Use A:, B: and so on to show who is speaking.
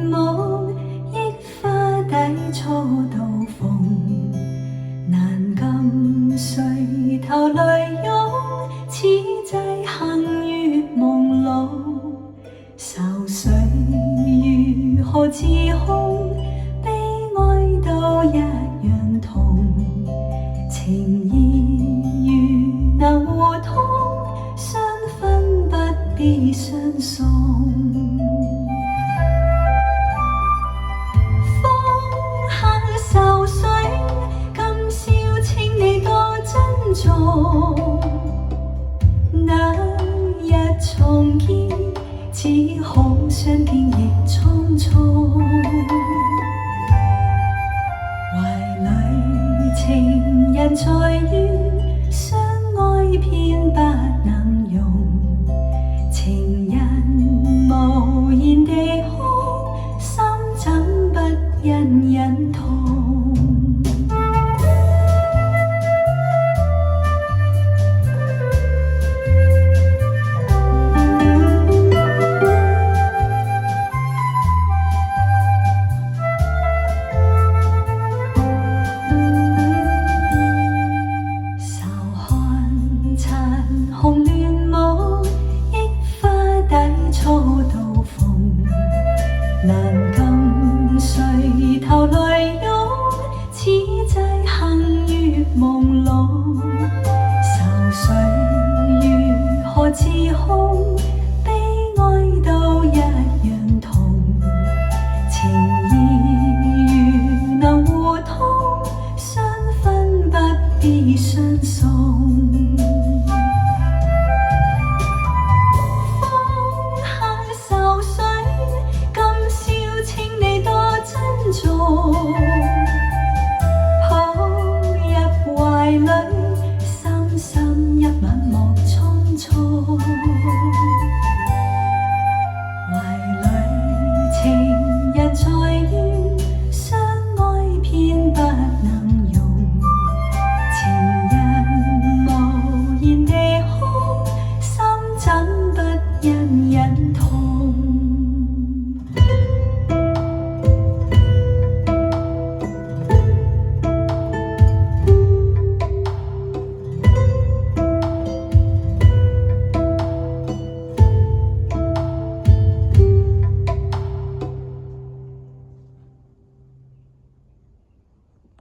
A: 夢，憶花底初到逢，難禁垂頭淚湧，此際幸於朦朧。愁緒如何自控，悲哀都一樣痛。情義如能互通，相分不必相送。放下愁緒，今宵請你多珍重。那日重見，只可相見亦匆匆。懷裡情人在於相愛偏不能容，情人無言地哭，心怎不隱隱痛。紅亂舞，憶花底初到逢，難禁垂頭淚湧，此際幸於朦朧。愁緒如何自控，悲哀都一樣痛。情義如能互通，相分不必相送。愁緒，今宵請你多珍重。